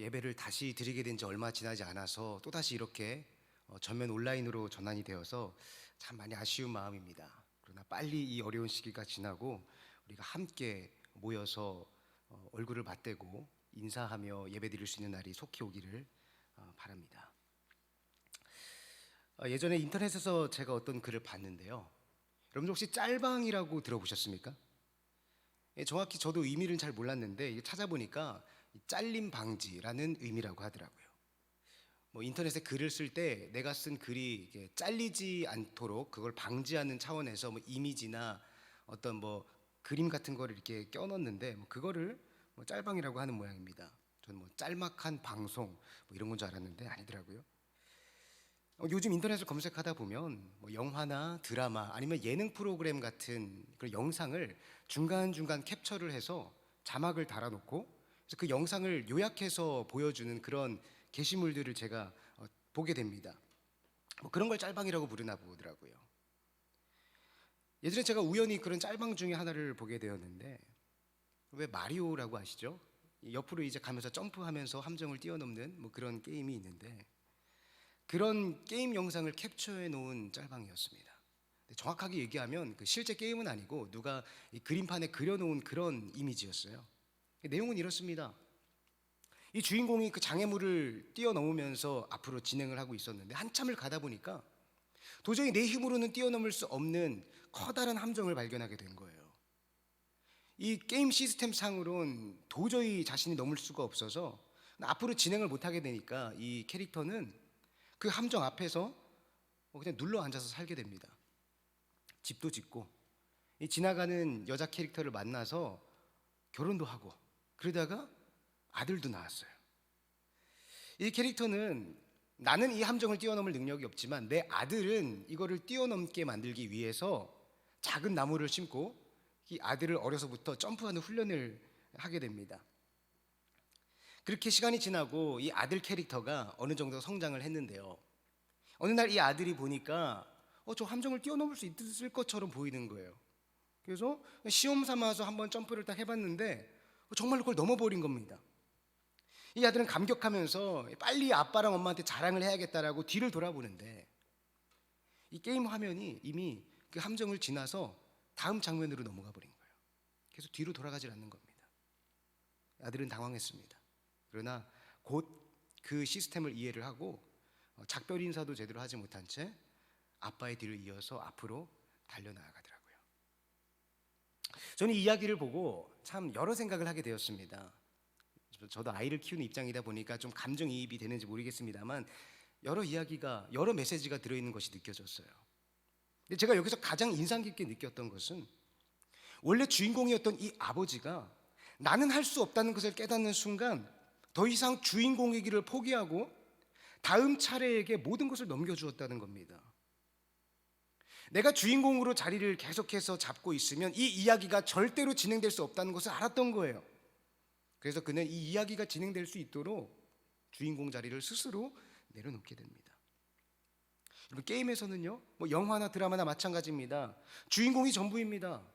예배를 다시 드리게 된 지 얼마 지나지 않아서 또다시 이렇게 전면 온라인으로 전환이 되어서 참 많이 아쉬운 마음입니다. 그러나 빨리 이 어려운 시기가 지나고 우리가 함께 모여서 얼굴을 맞대고 인사하며 예배 드릴 수 있는 날이 속히 오기를 바랍니다. 예전에 인터넷에서 제가 어떤 글을 봤는데요. 여러분 혹시 짤방이라고 들어보셨습니까? 정확히 저도 의미를 잘 몰랐는데 찾아보니까 잘림 방지라는 의미라고 하더라고요. 인터넷에 글을 쓸 때 내가 쓴 글이 이게 잘리지 않도록 그걸 방지하는 차원에서 이미지나 어떤 그림 같은 거를 이렇게 껴넣는데 그거를 짤방이라고 하는 모양입니다. 저는 짤막한 방송 이런 건 줄 알았는데 아니더라고요. 요즘 인터넷을 검색하다 보면 영화나 드라마 아니면 예능 프로그램 같은 그런 영상을 중간중간 캡처를 해서 자막을 달아놓고 그래서 그 영상을 요약해서 보여주는 그런 게시물들을 제가 보게 됩니다. 그런 걸 짤방이라고 부르나 보더라고요. 예전에 제가 우연히 그런 짤방 중에 하나를 보게 되었는데, 왜 마리오라고 아시죠? 옆으로 이제 가면서 점프하면서 함정을 뛰어넘는 그런 게임이 있는데 그런 게임 영상을 캡처해 놓은 짤방이었습니다. 정확하게 얘기하면 실제 게임은 아니고 누가 이 그림판에 그려놓은 그런 이미지였어요. 내용은 이렇습니다. 이 주인공이 그 장애물을 뛰어넘으면서 앞으로 진행을 하고 있었는데 한참을 가다 보니까 도저히 내 힘으로는 뛰어넘을 수 없는 커다란 함정을 발견하게 된 거예요. 이 게임 시스템 상으론 도저히 자신이 넘을 수가 없어서 앞으로 진행을 못하게 되니까 이 캐릭터는 그 함정 앞에서 그냥 눌러 앉아서 살게 됩니다. 집도 짓고 이 지나가는 여자 캐릭터를 만나서 결혼도 하고 그러다가 아들도 낳았어요. 이 캐릭터는 나는 이 함정을 뛰어넘을 능력이 없지만 내 아들은 이거를 뛰어넘게 만들기 위해서 작은 나무를 심고 이 아들을 어려서부터 점프하는 훈련을 하게 됩니다. 그렇게 시간이 지나고 이 아들 캐릭터가 어느 정도 성장을 했는데요. 어느 날 이 아들이 보니까 저 함정을 뛰어넘을 수 있을 것처럼 보이는 거예요. 그래서 시험 삼아서 한번 점프를 딱 해봤는데 정말로 그걸 넘어버린 겁니다. 이 아들은 감격하면서 빨리 아빠랑 엄마한테 자랑을 해야겠다라고 뒤를 돌아보는데 이 게임 화면이 이미 그 함정을 지나서 다음 장면으로 넘어가 버린 거예요. 계속 뒤로 돌아가질 않는 겁니다. 아들은 당황했습니다. 그러나 곧 그 시스템을 이해를 하고 작별 인사도 제대로 하지 못한 채 아빠의 뒤를 이어서 앞으로 달려나가더라고요. 저는 이 이야기를 보고 참 여러 생각을 하게 되었습니다. 저도 아이를 키우는 입장이다 보니까 좀 감정이입이 되는지 모르겠습니다만 여러 이야기가, 여러 메시지가 들어있는 것이 느껴졌어요. 근데 제가 여기서 가장 인상 깊게 느꼈던 것은 원래 주인공이었던 이 아버지가 나는 할 수 없다는 것을 깨닫는 순간 더 이상 주인공이기를 포기하고 다음 차례에게 모든 것을 넘겨주었다는 겁니다. 내가 주인공으로 자리를 계속해서 잡고 있으면 이 이야기가 절대로 진행될 수 없다는 것을 알았던 거예요. 그래서 그는 이 이야기가 진행될 수 있도록 주인공 자리를 스스로 내려놓게 됩니다. 여러분, 게임에서는요, 영화나 드라마나 마찬가지입니다. 주인공이 전부입니다.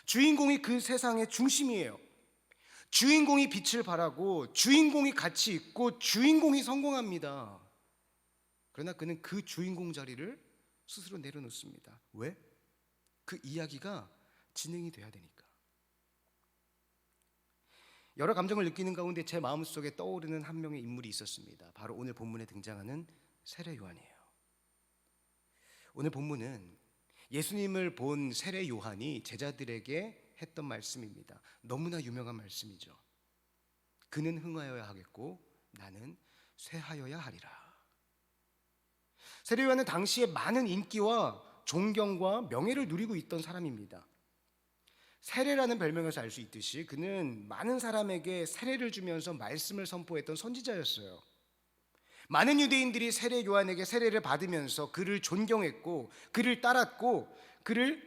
주인공이 그 세상의 중심이에요. 주인공이 빛을 발하고 주인공이 가치 있고 주인공이 성공합니다. 그러나 그는 그 주인공 자리를 스스로 내려놓습니다. 왜? 그 이야기가 진행이 돼야 되니까. 여러 감정을 느끼는 가운데 제 마음속에 떠오르는 한 명의 인물이 있었습니다. 바로 오늘 본문에 등장하는 세례 요한이에요. 오늘 본문은 예수님을 본 세례 요한이 제자들에게 했던 말씀입니다. 너무나 유명한 말씀이죠. 그는 흥하여야 하겠고 나는 쇠하여야 하리라. 세례 요한은 당시에 많은 인기와 존경과 명예를 누리고 있던 사람입니다. 세례라는 별명에서 알 수 있듯이 그는 많은 사람에게 세례를 주면서 말씀을 선포했던 선지자였어요. 많은 유대인들이 세례 요한에게 세례를 받으면서 그를 존경했고 그를 따랐고 그를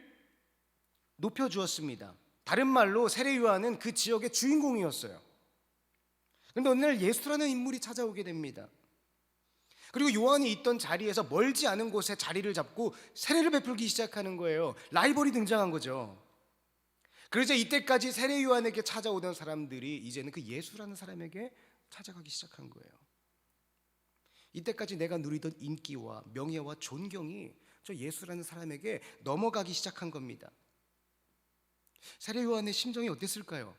높여주었습니다. 다른 말로 세례 요한은 그 지역의 주인공이었어요. 그런데 어느 날 예수라는 인물이 찾아오게 됩니다. 그리고 요한이 있던 자리에서 멀지 않은 곳에 자리를 잡고 세례를 베풀기 시작하는 거예요. 라이벌이 등장한 거죠. 그러자 이때까지 세례 요한에게 찾아오던 사람들이 이제는 그 예수라는 사람에게 찾아가기 시작한 거예요. 이때까지 내가 누리던 인기와 명예와 존경이 저 예수라는 사람에게 넘어가기 시작한 겁니다. 세례 요한의 심정이 어땠을까요?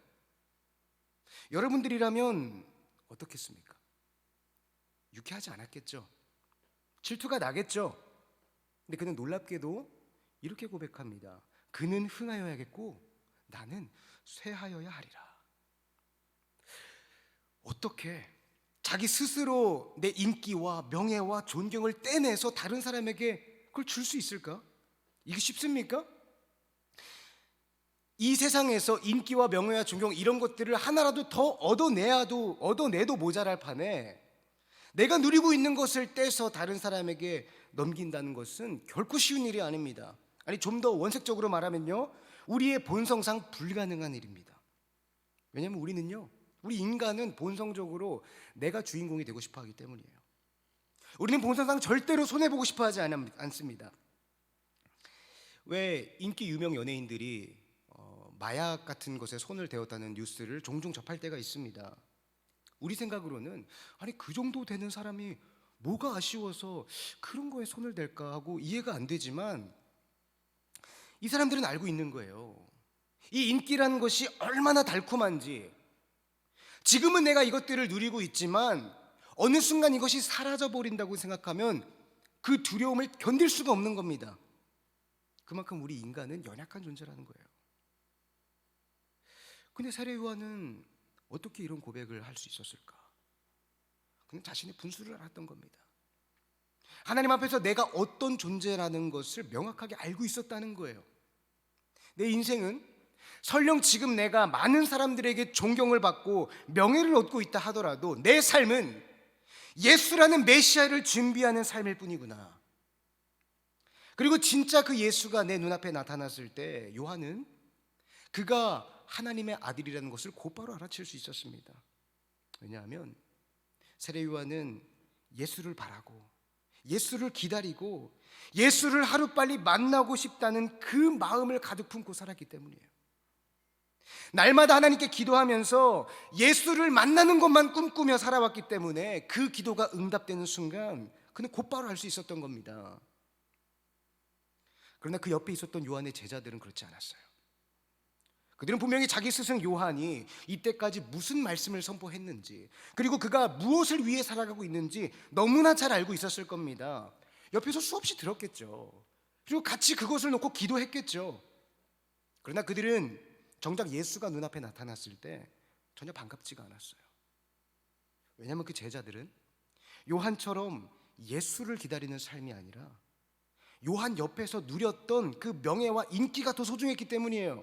여러분들이라면 어떻겠습니까? 유쾌하지 않았겠죠? 질투가 나겠죠? 근데 그는 놀랍게도 이렇게 고백합니다. 그는 흥하여야겠고 나는 쇠하여야 하리라. 어떻게 자기 스스로 내 인기와 명예와 존경을 떼내서 다른 사람에게 그걸 줄 수 있을까? 이게 쉽습니까? 이 세상에서 인기와 명예와 존경 이런 것들을 하나라도 더 얻어내도 모자랄 판에 내가 누리고 있는 것을 떼서 다른 사람에게 넘긴다는 것은 결코 쉬운 일이 아닙니다. 아니, 좀 더 원색적으로 말하면요, 우리의 본성상 불가능한 일입니다. 왜냐하면 우리 인간은 본성적으로 내가 주인공이 되고 싶어 하기 때문이에요. 우리는 본성상 절대로 손해보고 싶어 하지 않습니다. 왜 인기 유명 연예인들이 마약 같은 것에 손을 대었다는 뉴스를 종종 접할 때가 있습니다. 우리 생각으로는 아니, 그 정도 되는 사람이 뭐가 아쉬워서 그런 거에 손을 댈까 하고 이해가 안 되지만, 이 사람들은 알고 있는 거예요. 이 인기라는 것이 얼마나 달콤한지. 지금은 내가 이것들을 누리고 있지만 어느 순간 이것이 사라져버린다고 생각하면 그 두려움을 견딜 수가 없는 겁니다. 그만큼 우리 인간은 연약한 존재라는 거예요. 근데 세례 요한은 어떻게 이런 고백을 할 수 있었을까? 그는 자신의 분수를 알았던 겁니다. 하나님 앞에서 내가 어떤 존재라는 것을 명확하게 알고 있었다는 거예요. 내 인생은 설령 지금 내가 많은 사람들에게 존경을 받고 명예를 얻고 있다 하더라도 내 삶은 예수라는 메시아를 준비하는 삶일 뿐이구나. 그리고 진짜 그 예수가 내 눈앞에 나타났을 때 요한은 그가 하나님의 아들이라는 것을 곧바로 알아챌 수 있었습니다. 왜냐하면 세례 요한은 예수를 바라고 예수를 기다리고 예수를 하루빨리 만나고 싶다는 그 마음을 가득 품고 살았기 때문이에요. 날마다 하나님께 기도하면서 예수를 만나는 것만 꿈꾸며 살아왔기 때문에 그 기도가 응답되는 순간 그는 곧바로 알 수 있었던 겁니다. 그러나 그 옆에 있었던 요한의 제자들은 그렇지 않았어요. 그들은 분명히 자기 스승 요한이 이때까지 무슨 말씀을 선포했는지, 그리고 그가 무엇을 위해 살아가고 있는지 너무나 잘 알고 있었을 겁니다. 옆에서 수없이 들었겠죠. 그리고 같이 그것을 놓고 기도했겠죠. 그러나 그들은 정작 예수가 눈앞에 나타났을 때 전혀 반갑지가 않았어요. 왜냐하면 그 제자들은 요한처럼 예수를 기다리는 삶이 아니라 요한 옆에서 누렸던 그 명예와 인기가 더 소중했기 때문이에요.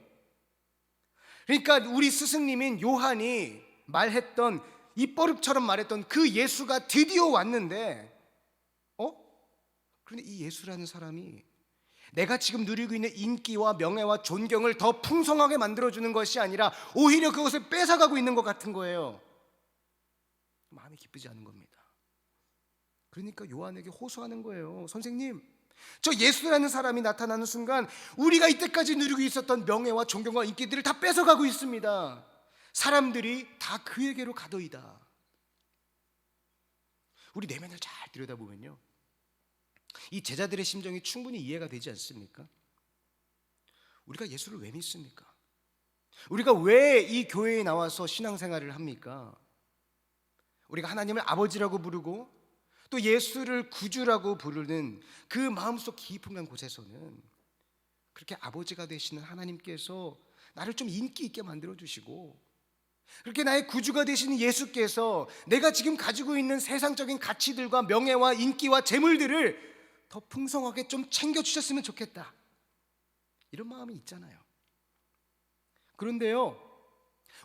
그러니까 우리 스승님인 요한이 말했던, 입버릇처럼 말했던 그 예수가 드디어 왔는데, 그런데 이 예수라는 사람이 내가 지금 누리고 있는 인기와 명예와 존경을 더 풍성하게 만들어주는 것이 아니라 오히려 그것을 뺏어가고 있는 것 같은 거예요. 마음이 기쁘지 않은 겁니다. 그러니까 요한에게 호소하는 거예요. 선생님, 저 예수라는 사람이 나타나는 순간 우리가 이때까지 누리고 있었던 명예와 존경과 인기들을 다 뺏어가고 있습니다. 사람들이 다 그에게로 가더이다. 우리 내면을 잘 들여다보면요, 이 제자들의 심정이 충분히 이해가 되지 않습니까? 우리가 예수를 왜 믿습니까? 우리가 왜 이 교회에 나와서 신앙생활을 합니까? 우리가 하나님을 아버지라고 부르고 또 예수를 구주라고 부르는 그 마음속 깊은 곳에서는 그렇게 아버지가 되시는 하나님께서 나를 좀 인기 있게 만들어주시고, 그렇게 나의 구주가 되시는 예수께서 내가 지금 가지고 있는 세상적인 가치들과 명예와 인기와 재물들을 더 풍성하게 좀 챙겨주셨으면 좋겠다, 이런 마음이 있잖아요. 그런데요,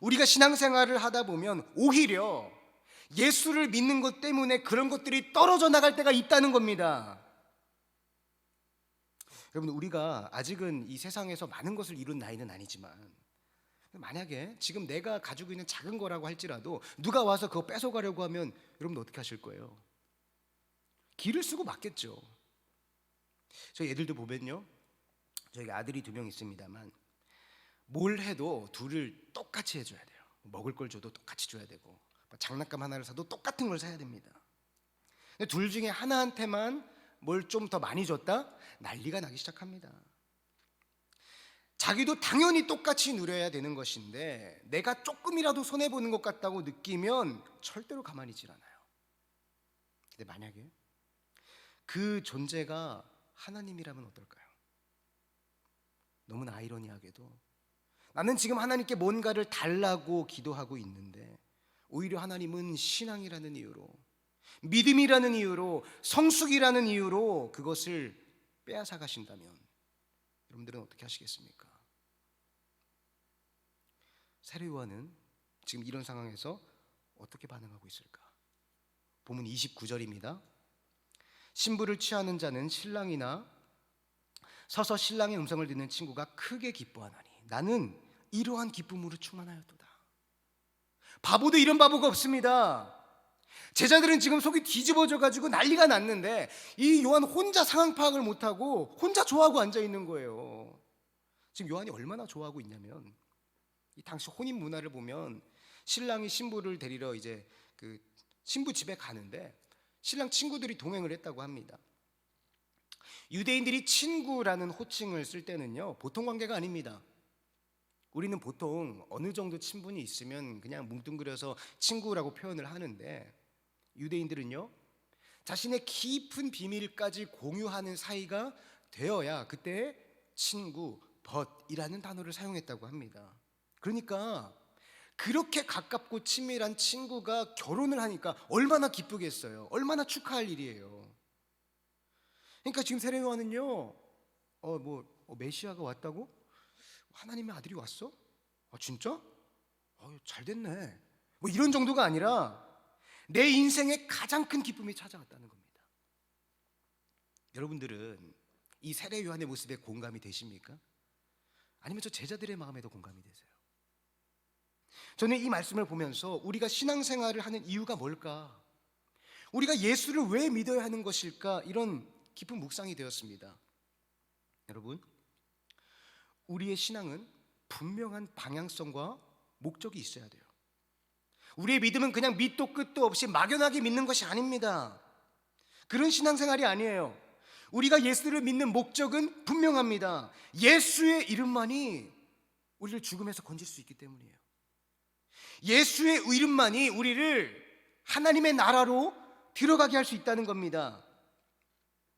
우리가 신앙생활을 하다 보면 오히려 예수를 믿는 것 때문에 그런 것들이 떨어져 나갈 때가 있다는 겁니다. 여러분, 우리가 아직은 이 세상에서 많은 것을 이룬 나이는 아니지만, 만약에 지금 내가 가지고 있는 작은 거라고 할지라도 누가 와서 그거 뺏어가려고 하면 여러분 어떻게 하실 거예요? 기를 쓰고 맞겠죠. 저희 애들도 보면요, 저희 아들이 2명 있습니다만 뭘 해도 둘을 똑같이 해줘야 돼요. 먹을 걸 줘도 똑같이 줘야 되고, 장난감 하나를 사도 똑같은 걸 사야 됩니다. 근데 둘 중에 하나한테만 뭘 좀 더 많이 줬다? 난리가 나기 시작합니다. 자기도 당연히 똑같이 누려야 되는 것인데 내가 조금이라도 손해보는 것 같다고 느끼면 절대로 가만히 있질 않아요. 근데 만약에 그 존재가 하나님이라면 어떨까요? 너무나 아이러니하게도 나는 지금 하나님께 뭔가를 달라고 기도하고 있는데 오히려 하나님은 신앙이라는 이유로, 믿음이라는 이유로, 성숙이라는 이유로 그것을 빼앗아 가신다면 여러분들은 어떻게 하시겠습니까? 세례 요한은 지금 이런 상황에서 어떻게 반응하고 있을까? 본문 29절입니다. 신부를 취하는 자는 신랑이나 서서 신랑의 음성을 듣는 친구가 크게 기뻐하나니 나는 이러한 기쁨으로 충만하였도다. 바보도 이런 바보가 없습니다. 제자들은 지금 속이 뒤집어져 가지고 난리가 났는데 이 요한 혼자 상황 파악을 못하고 혼자 좋아하고 앉아 있는 거예요. 지금 요한이 얼마나 좋아하고 있냐면 이 당시 혼인 문화를 보면 신랑이 신부를 데리러 이제 그 신부 집에 가는데 신랑 친구들이 동행을 했다고 합니다. 유대인들이 친구라는 호칭을 쓸 때는요 보통 관계가 아닙니다. 우리는 보통 어느 정도 친분이 있으면 그냥 뭉뚱그려서 친구라고 표현을 하는데 유대인들은요 자신의 깊은 비밀까지 공유하는 사이가 되어야 그때 친구, 벗이라는 단어를 사용했다고 합니다. 그러니까 그렇게 가깝고 친밀한 친구가 결혼을 하니까 얼마나 기쁘겠어요. 얼마나 축하할 일이에요. 그러니까 지금 세례 요한은요 메시아가 왔다고? 하나님의 아들이 왔어? 진짜? 잘 됐네. 뭐 이런 정도가 아니라 내 인생의 가장 큰 기쁨이 찾아왔다는 겁니다. 여러분들은 이 세례 요한의 모습에 공감이 되십니까? 아니면 저 제자들의 마음에도 공감이 되세요? 저는 이 말씀을 보면서 우리가 신앙생활을 하는 이유가 뭘까? 우리가 예수를 왜 믿어야 하는 것일까? 이런 깊은 묵상이 되었습니다. 여러분, 우리의 신앙은 분명한 방향성과 목적이 있어야 돼요. 우리의 믿음은 그냥 밑도 끝도 없이 막연하게 믿는 것이 아닙니다. 그런 신앙생활이 아니에요. 우리가 예수를 믿는 목적은 분명합니다. 예수의 이름만이 우리를 죽음에서 건질 수 있기 때문이에요. 예수의 이름만이 우리를 하나님의 나라로 들어가게 할 수 있다는 겁니다.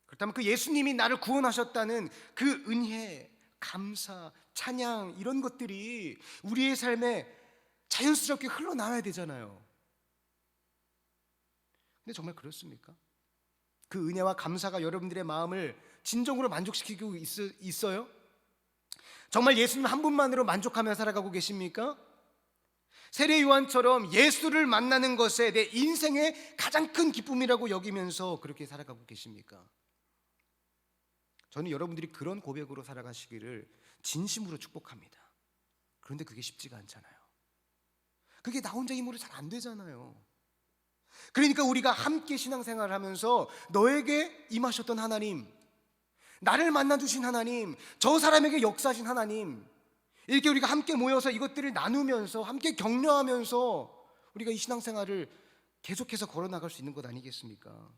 그렇다면 그 예수님이 나를 구원하셨다는 그 은혜, 감사, 찬양 이런 것들이 우리의 삶에 자연스럽게 흘러나와야 되잖아요. 근데 정말 그렇습니까? 그 은혜와 감사가 여러분들의 마음을 진정으로 만족시키고 있어요? 정말 예수님 한 분만으로 만족하며 살아가고 계십니까? 세례 요한처럼 예수를 만나는 것에 내 인생의 가장 큰 기쁨이라고 여기면서 그렇게 살아가고 계십니까? 저는 여러분들이 그런 고백으로 살아가시기를 진심으로 축복합니다. 그런데 그게 쉽지가 않잖아요. 그게 나 혼자 힘으로 잘 안 되잖아요. 그러니까 우리가 함께 신앙생활을 하면서 너에게 임하셨던 하나님, 나를 만나주신 하나님, 저 사람에게 역사하신 하나님, 이렇게 우리가 함께 모여서 이것들을 나누면서 함께 격려하면서 우리가 이 신앙생활을 계속해서 걸어나갈 수 있는 것 아니겠습니까?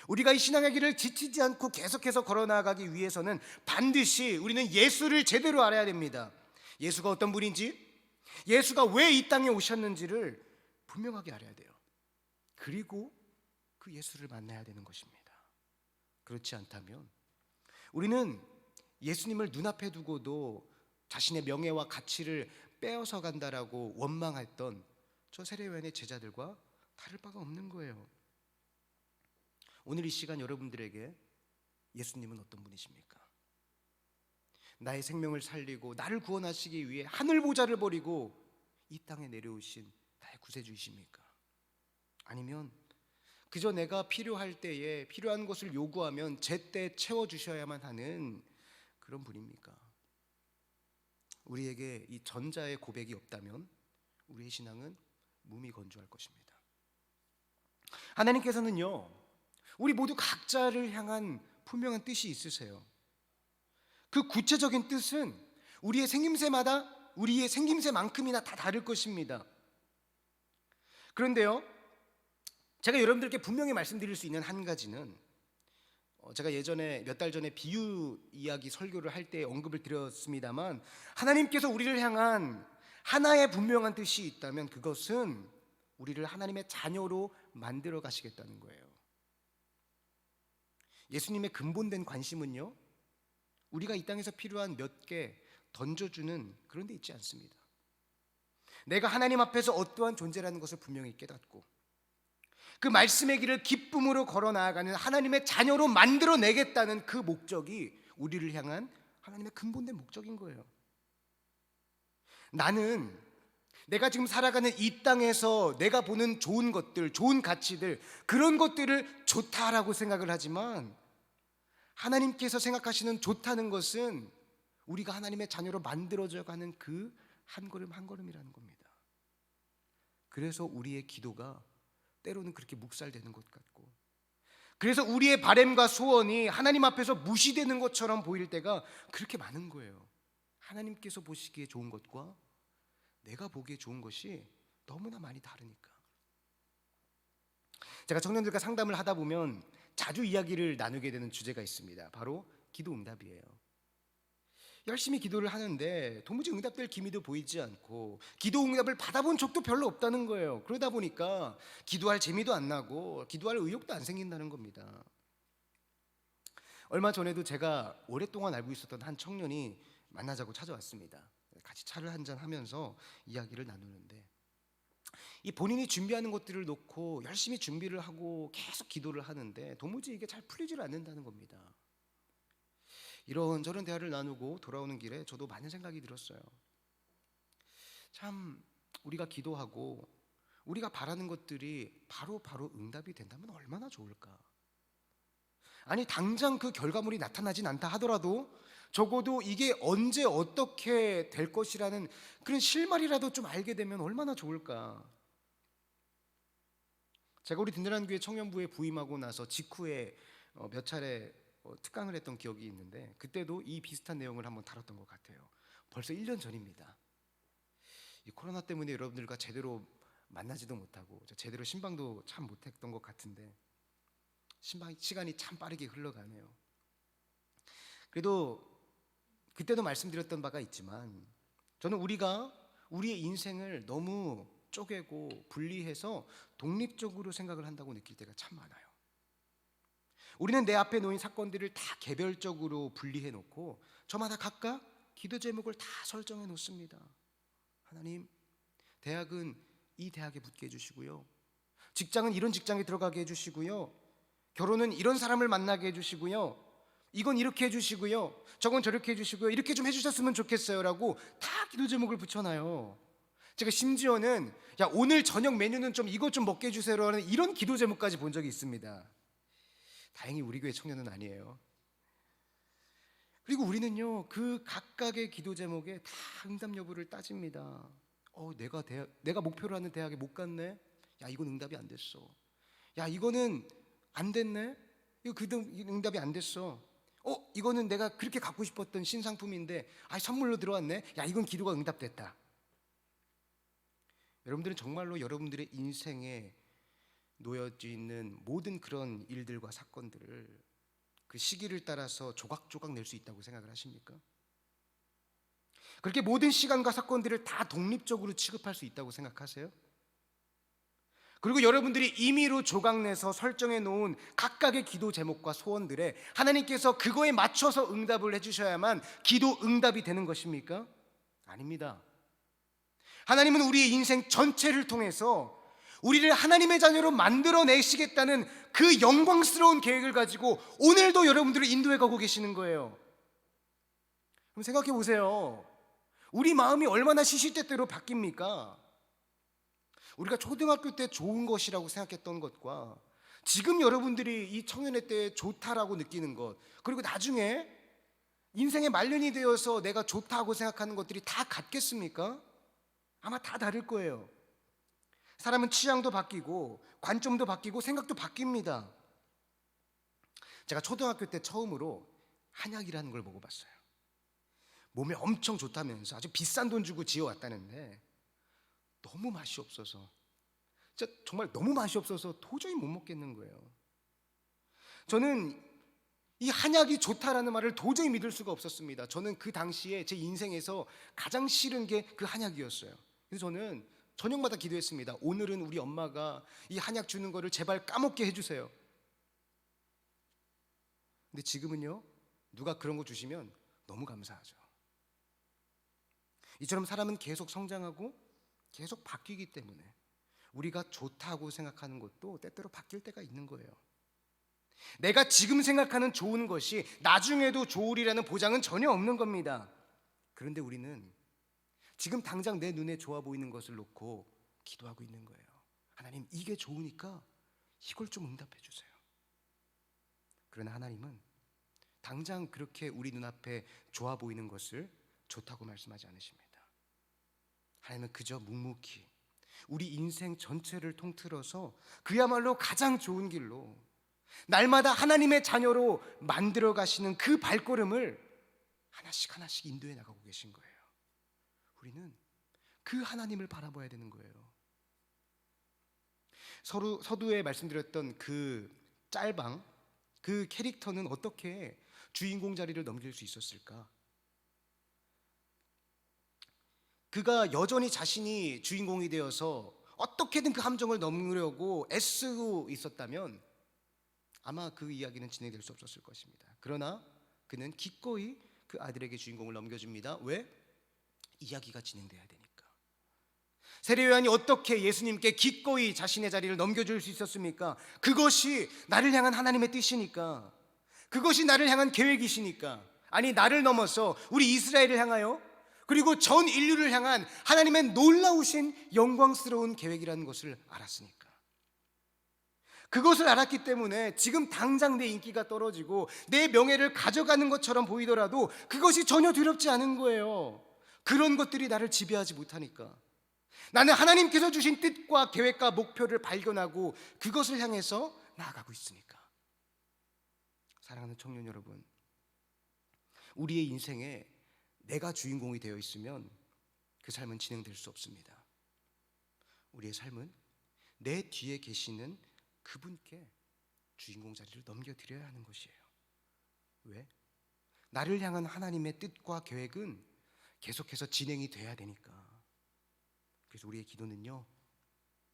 우리가 이 신앙의 길을 지치지 않고 계속해서 걸어나가기 위해서는 반드시 우리는 예수를 제대로 알아야 됩니다. 예수가 어떤 분인지, 예수가 왜 이 땅에 오셨는지를 분명하게 알아야 돼요. 그리고 그 예수를 만나야 되는 것입니다. 그렇지 않다면 우리는 예수님을 눈앞에 두고도 자신의 명예와 가치를 빼앗아 간다라고 원망했던 저 세례 요한의 제자들과 다를 바가 없는 거예요. 오늘 이 시간 여러분들에게 예수님은 어떤 분이십니까? 나의 생명을 살리고 나를 구원하시기 위해 하늘 보좌를 버리고 이 땅에 내려오신 나의 구세주이십니까? 아니면 그저 내가 필요할 때에 필요한 것을 요구하면 제때 채워주셔야만 하는 그런 분입니까? 우리에게 이 전자의 고백이 없다면 우리의 신앙은 무미건조할 것입니다. 하나님께서는요 우리 모두 각자를 향한 분명한 뜻이 있으세요. 그 구체적인 뜻은 우리의 생김새마다 우리의 생김새만큼이나 다 다를 것입니다. 그런데요, 제가 여러분들께 분명히 말씀드릴 수 있는 한 가지는, 제가 예전에 몇 달 전에 비유 이야기 설교를 할 때 언급을 드렸습니다만, 하나님께서 우리를 향한 하나의 분명한 뜻이 있다면 그것은 우리를 하나님의 자녀로 만들어 가시겠다는 거예요. 예수님의 근본된 관심은요, 우리가 이 땅에서 필요한 몇 개 던져주는 그런 데 있지 않습니다. 내가 하나님 앞에서 어떠한 존재라는 것을 분명히 깨닫고 그 말씀의 길을 기쁨으로 걸어 나아가는 하나님의 자녀로 만들어내겠다는 그 목적이 우리를 향한 하나님의 근본된 목적인 거예요. 나는 내가 지금 살아가는 이 땅에서 내가 보는 좋은 것들, 좋은 가치들, 그런 것들을 좋다라고 생각을 하지만, 하나님께서 생각하시는 좋다는 것은 우리가 하나님의 자녀로 만들어져 가는 그 한 걸음 한 걸음이라는 겁니다. 그래서 우리의 기도가 때로는 그렇게 묵살되는 것 같고, 그래서 우리의 바램과 소원이 하나님 앞에서 무시되는 것처럼 보일 때가 그렇게 많은 거예요. 하나님께서 보시기에 좋은 것과 내가 보기에 좋은 것이 너무나 많이 다르니까. 제가 청년들과 상담을 하다 보면 자주 이야기를 나누게 되는 주제가 있습니다. 바로 기도 응답이에요. 열심히 기도를 하는데 도무지 응답될 기미도 보이지 않고 기도 응답을 받아본 적도 별로 없다는 거예요. 그러다 보니까 기도할 재미도 안 나고 기도할 의욕도 안 생긴다는 겁니다. 얼마 전에도 제가 오랫동안 알고 있었던 한 청년이 만나자고 찾아왔습니다. 같이 차를 한잔 하면서 이야기를 나누는데, 이 본인이 준비하는 것들을 놓고 열심히 준비를 하고 계속 기도를 하는데 도무지 이게 잘 풀리질 않는다는 겁니다. 이런저런 대화를 나누고 돌아오는 길에 저도 많은 생각이 들었어요. 참, 우리가 기도하고 우리가 바라는 것들이 바로 응답이 된다면 얼마나 좋을까. 아니, 당장 그 결과물이 나타나진 않다 하더라도 적어도 이게 언제 어떻게 될 것이라는 그런 실마리라도 좀 알게 되면 얼마나 좋을까. 제가 우리 든든한 교회 청년부에 부임하고 나서 직후에 몇 차례 특강을 했던 기억이 있는데, 그때도 이 비슷한 내용을 한번 다뤘던 것 같아요. 벌써 1년 전입니다. 이 코로나 때문에 여러분들과 제대로 만나지도 못하고 제대로 신방도 참 못했던 것 같은데, 시간이 참 빠르게 흘러가네요. 그래도 그때도 말씀드렸던 바가 있지만, 저는 우리가 우리의 인생을 너무 쪼개고 분리해서 독립적으로 생각을 한다고 느낄 때가 참 많아요. 우리는 내 앞에 놓인 사건들을 다 개별적으로 분리해 놓고 저마다 각각 기도 제목을 다 설정해 놓습니다. 하나님, 대학은 이 대학에 붙게 해주시고요, 직장은 이런 직장에 들어가게 해주시고요, 결혼은 이런 사람을 만나게 해주시고요, 이건 이렇게 해주시고요, 저건 저렇게 해주시고요, 이렇게 좀 해주셨으면 좋겠어요 라고 다 기도 제목을 붙여놔요. 제가 심지어는 야, 오늘 저녁 메뉴는 좀 이것 좀 먹게 해주세요라는 이런 기도 제목까지 본 적이 있습니다. 다행히 우리 교회 청년은 아니에요. 그리고 우리는요, 그 각각의 기도 제목에 다 응답 여부를 따집니다. 내가 목표로 하는 대학에 못 갔네. 야, 이건 응답이 안 됐어. 야, 이거는 안 됐네. 이거 응답이 안 됐어. 이거는 내가 그렇게 갖고 싶었던 신상품인데 선물로 들어왔네. 야, 이건 기도가 응답됐다. 여러분들은 정말로 여러분들의 인생에 놓여져 있는 모든 그런 일들과 사건들을 그 시기를 따라서 조각조각 낼 수 있다고 생각을 하십니까? 그렇게 모든 시간과 사건들을 다 독립적으로 취급할 수 있다고 생각하세요? 그리고 여러분들이 임의로 조각내서 설정해 놓은 각각의 기도 제목과 소원들에 하나님께서 그거에 맞춰서 응답을 해주셔야만 기도 응답이 되는 것입니까? 아닙니다. 하나님은 우리의 인생 전체를 통해서 우리를 하나님의 자녀로 만들어내시겠다는 그 영광스러운 계획을 가지고 오늘도 여러분들을 인도해 가고 계시는 거예요. 그럼 생각해 보세요. 우리 마음이 얼마나 시시때때로 바뀝니까? 우리가 초등학교 때 좋은 것이라고 생각했던 것과 지금 여러분들이 이 청년의 때 좋다라고 느끼는 것, 그리고 나중에 인생의 말년이 되어서 내가 좋다고 생각하는 것들이 다 같겠습니까? 아마 다 다를 거예요. 사람은 취향도 바뀌고 관점도 바뀌고 생각도 바뀝니다. 제가 초등학교 때 처음으로 한약이라는 걸 먹어봤어요. 몸에 엄청 좋다면서 아주 비싼 돈 주고 지어왔다는데 너무 맛이 없어서 진짜 정말 너무 맛이 없어서 도저히 못 먹겠는 거예요. 저는 이 한약이 좋다라는 말을 도저히 믿을 수가 없었습니다. 저는 그 당시에 제 인생에서 가장 싫은 게 그 한약이었어요. 그래서 저는 저녁마다 기도했습니다. 오늘은 우리 엄마가 이 한약 주는 거를 제발 까먹게 해주세요. 근데 지금은요, 누가 그런 거 주시면 너무 감사하죠. 이처럼 사람은 계속 성장하고 계속 바뀌기 때문에 우리가 좋다고 생각하는 것도 때때로 바뀔 때가 있는 거예요. 내가 지금 생각하는 좋은 것이 나중에도 좋으리라는 보장은 전혀 없는 겁니다. 그런데 우리는 지금 당장 내 눈에 좋아 보이는 것을 놓고 기도하고 있는 거예요. 하나님, 이게 좋으니까 이걸 좀 응답해 주세요. 그러나 하나님은 당장 그렇게 우리 눈앞에 좋아 보이는 것을 좋다고 말씀하지 않으십니다. 하나님은 그저 묵묵히 우리 인생 전체를 통틀어서 그야말로 가장 좋은 길로 날마다 하나님의 자녀로 만들어 가시는 그 발걸음을 하나씩 하나씩 인도해 나가고 계신 거예요. 우리는 그 하나님을 바라봐야 되는 거예요. 서두에 말씀드렸던 그 짤방, 그 캐릭터는 어떻게 주인공 자리를 넘길 수 있었을까? 그가 여전히 자신이 주인공이 되어서 어떻게든 그 함정을 넘으려고 애쓰고 있었다면 아마 그 이야기는 진행될 수 없었을 것입니다. 그러나 그는 기꺼이 그 아들에게 주인공을 넘겨줍니다. 왜? 이야기가 진행돼야 되니까. 세례 요한이 어떻게 예수님께 기꺼이 자신의 자리를 넘겨줄 수 있었습니까? 그것이 나를 향한 하나님의 뜻이니까, 그것이 나를 향한 계획이시니까. 아니, 나를 넘어서 우리 이스라엘을 향하여 그리고 전 인류를 향한 하나님의 놀라우신 영광스러운 계획이라는 것을 알았으니까. 그것을 알았기 때문에 지금 당장 내 인기가 떨어지고 내 명예를 가져가는 것처럼 보이더라도 그것이 전혀 두렵지 않은 거예요. 그런 것들이 나를 지배하지 못하니까. 나는 하나님께서 주신 뜻과 계획과 목표를 발견하고 그것을 향해서 나아가고 있으니까. 사랑하는 청년 여러분, 우리의 인생에 내가 주인공이 되어 있으면 그 삶은 진행될 수 없습니다. 우리의 삶은 내 뒤에 계시는 그분께 주인공 자리를 넘겨드려야 하는 것이에요. 왜? 나를 향한 하나님의 뜻과 계획은 계속해서 진행이 돼야 되니까. 그래서 우리의 기도는요,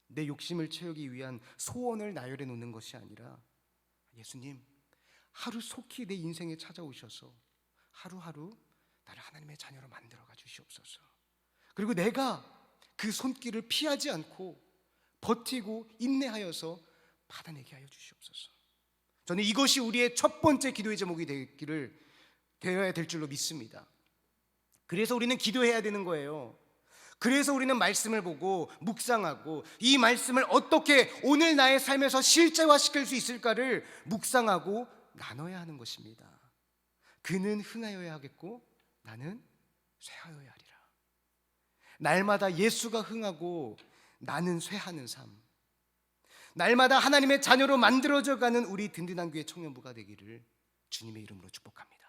내 욕심을 채우기 위한 소원을 나열해 놓는 것이 아니라, 예수님, 하루속히 내 인생에 찾아오셔서 하루하루 나를 하나님의 자녀로 만들어가 주시옵소서. 그리고 내가 그 손길을 피하지 않고 버티고 인내하여서 받아내게 하여 주시옵소서. 저는 이것이 우리의 첫 번째 기도의 제목이 되어야 될 줄로 믿습니다. 그래서 우리는 기도해야 되는 거예요. 그래서 우리는 말씀을 보고 묵상하고 이 말씀을 어떻게 오늘 나의 삶에서 실제화시킬 수 있을까를 묵상하고 나눠야 하는 것입니다. 그는 흥하여야 하겠고 나는 쇠하여야 하리라. 날마다 예수가 흥하고 나는 쇠하는 삶, 날마다 하나님의 자녀로 만들어져 가는 우리 든든한 교회 청년부가 되기를 주님의 이름으로 축복합니다.